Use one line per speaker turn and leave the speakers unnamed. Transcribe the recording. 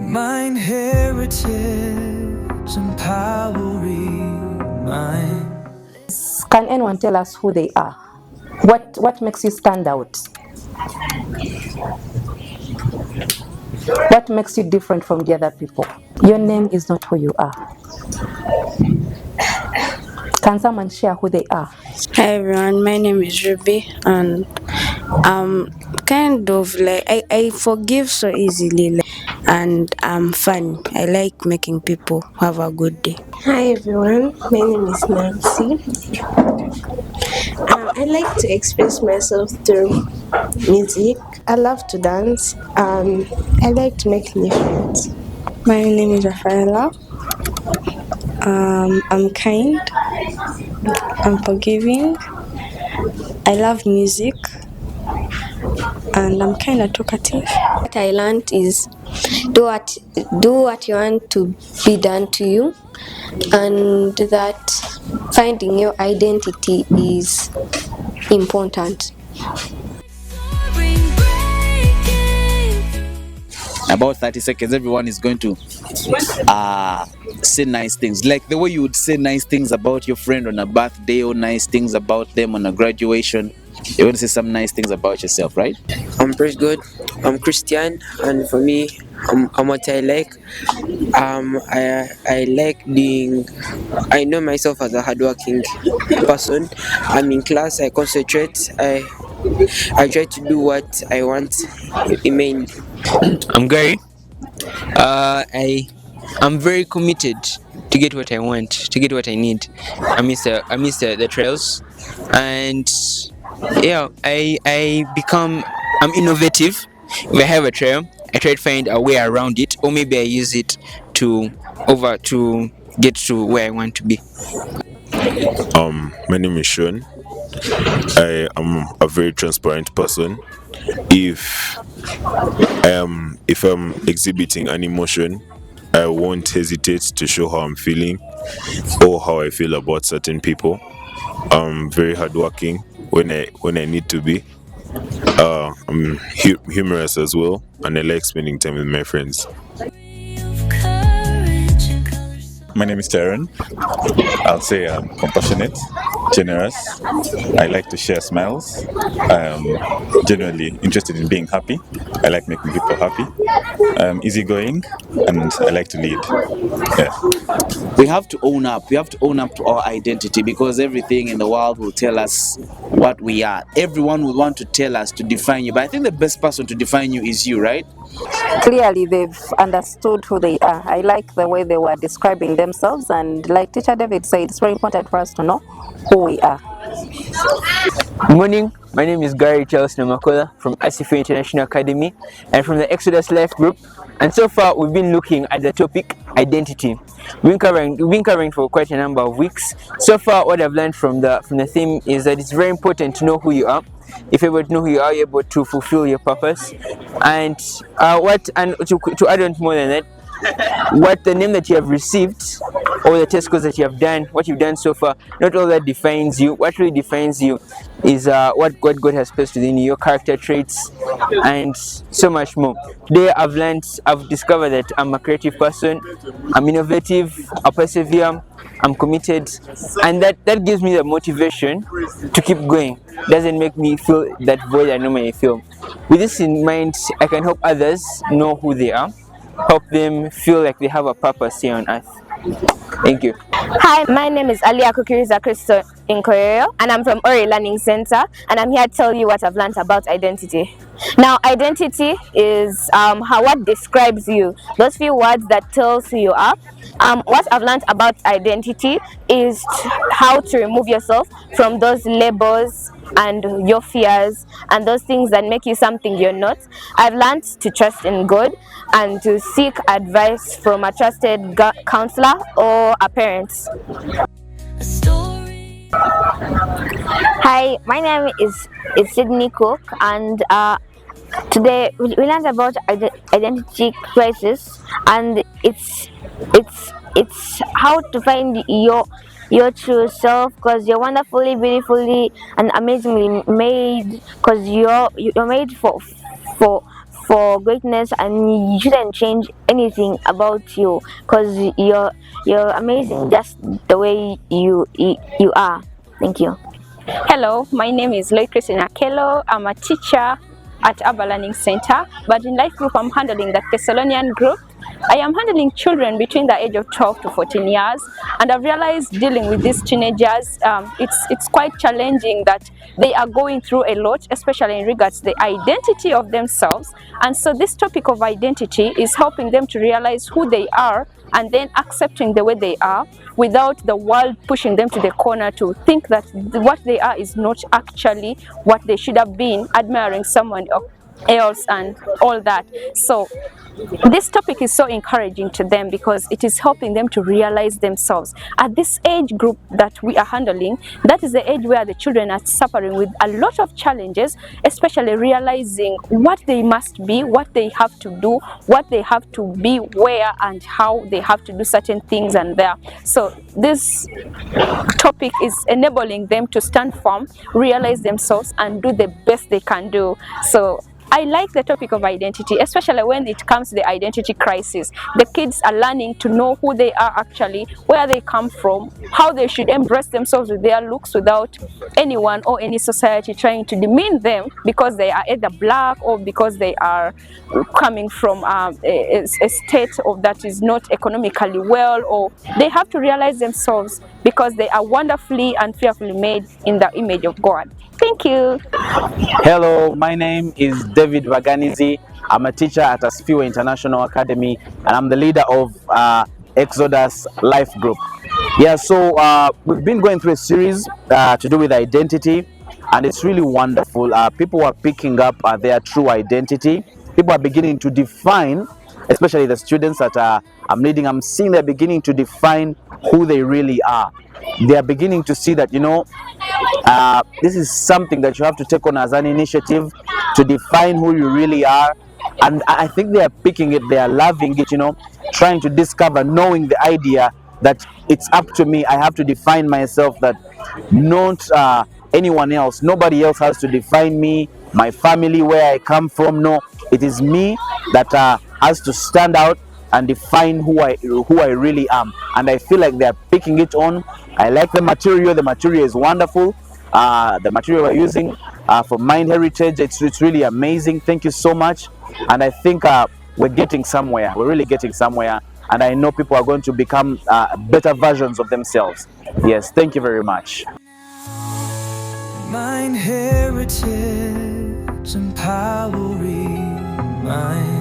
Mine heritage empowering mine.
Can anyone tell us who they are? What makes you stand out? What makes you different from the other people? Your name is not who you are. Can someone share who they are?
Hi everyone, my name is Ruby and kind of like I forgive so easily and I'm fun. I like making people have a good day.
Hi everyone, my name is Nancy. I like to express myself through music. I love to dance. I like to make new friends.
My name is Rafaela. I'm kind. I'm forgiving. I love music. And I'm kind of talkative.
What I learned is do what you want to be done to you, and that finding your identity is important.
About 30 seconds, everyone is going to say nice things. Like the way you would say nice things about your friend on a birthday or nice things about them on a graduation. You want to say some nice things about yourself, right?
I'm pretty good. I'm Christian, and for me, I'm what I like. I like being. I know myself as a hardworking person. I'm in class. I concentrate. I try to do what I want. Remain.
I'm Gary. I'm very committed to get what I want, to get what I need. I miss the trails, and yeah, I'm innovative. If I have a trail, I try to find a way around it, or maybe I use it to get to where I want to be.
My name is Sean. I am a very transparent person. If I'm exhibiting an emotion, I won't hesitate to show how I'm feeling or how I feel about certain people. I'm very hardworking when I need to be. I'm humorous as well, and I like spending time with my friends.
My name is Darren. I'll say I'm compassionate, generous. I like to share smiles. I'm genuinely interested in being happy. I like making people happy. I'm easygoing, and I like to lead. Yeah.
We have to own up. We have to own up to our identity, because everything in the world will tell us what we are. Everyone will want to tell us, to define you. But I think the best person to define you is you, right?
Clearly, they've understood who they are. I like the way they were describing themselves, and like Teacher David said, it's very important for us to know who we are.
Good morning. My name is Gary Charles Namakola from Asifu International Academy and from the Exodus Life Group. And so far, we've been looking at the topic identity. We've been covering for quite a number of weeks. So far, what I've learned from the theme is that it's very important to know who you are. If you're able to know who you are, you're able to fulfill your purpose. And to add on more than that, what the name that you have received or the test scores that you have done, what you've done so far, not all that defines you. What really defines you is what God has placed within you, your character traits, and so much more. Today I've discovered that I'm a creative person, I'm innovative, I persevere, I'm committed, and that gives me the motivation to keep going. Doesn't make me feel that void I normally feel. With this in mind, I can help others know who they are, help them feel like they have a purpose here on earth. Thank you.
Hi, my name is Alia Kukiriza Christo Inkoyo, and I'm from Ori Learning Center, and I'm here to tell you what I've learned about identity. Now, identity is what describes you, those few words that tells who you are. What I've learned about identity is how to remove yourself from those labels and your fears and those things that make you something you're not. I've learned to trust in God and to seek advice from a trusted counselor or a parent.
Hi, my name is Sydney Cook, and today we learned about identity crisis, and it's how to find your true self, because you're wonderfully, beautifully, and amazingly made, because you're made for greatness, and you shouldn't change anything about you, because you're amazing just the way you are. Thank you.
Hello, my name is Loy Christina Kello. I'm a teacher at Abba Learning Center, but in Life Group I'm handling the Thessalonian group. I am handling children between the age of 12 to 14 years, and I've realized dealing with these teenagers, it's quite challenging, that they are going through a lot, especially in regards to the identity of themselves. And so this topic of identity is helping them to realize who they are, and then accepting the way they are without the world pushing them to the corner to think that what they are is not actually what they should have been, admiring someone else and all that. So this topic is so encouraging to them because it is helping them to realize themselves. At this age group that we are handling, that is the age where the children are suffering with a lot of challenges, especially realizing what they must be, what they have to do, what they have to be, where and how they have to do certain things and there. So this topic is enabling them to stand firm, realize themselves and do the best they can do. So I like the topic of identity, especially when it comes to the identity crisis. The kids are learning to know who they are actually, where they come from, how they should embrace themselves with their looks without anyone or any society trying to demean them because they are either black or because they are coming from a state of that is not economically well, or they have to realize themselves because they are wonderfully and fearfully made in the image of God. Thank you.
Hello, my name is David Vaganizi. I'm a teacher at Asfiwe International Academy, and I'm the leader of Exodus Life Group. Yeah, so we've been going through a series to do with identity, and it's really wonderful. People are picking up their true identity. People are beginning to define, especially the students that I'm leading, I'm seeing they're beginning to define who they really are. They are beginning to see that, you know, this is something that you have to take on as an initiative to define who you really are. And I think they are picking it, they are loving it, you know, trying to discover, knowing the idea that it's up to me. I have to define myself, that not anyone else, nobody else has to define me, my family, where I come from. No, it is me that has to stand out and define who I really am. And I feel like they are picking it on. I like the material. The material is wonderful. The material we're using for Mind Heritage, it's really amazing. Thank you so much. And I think we're getting somewhere. We're really getting somewhere. And I know people are going to become better versions of themselves. Yes, thank you very much.
Mind Heritage, empowering mind.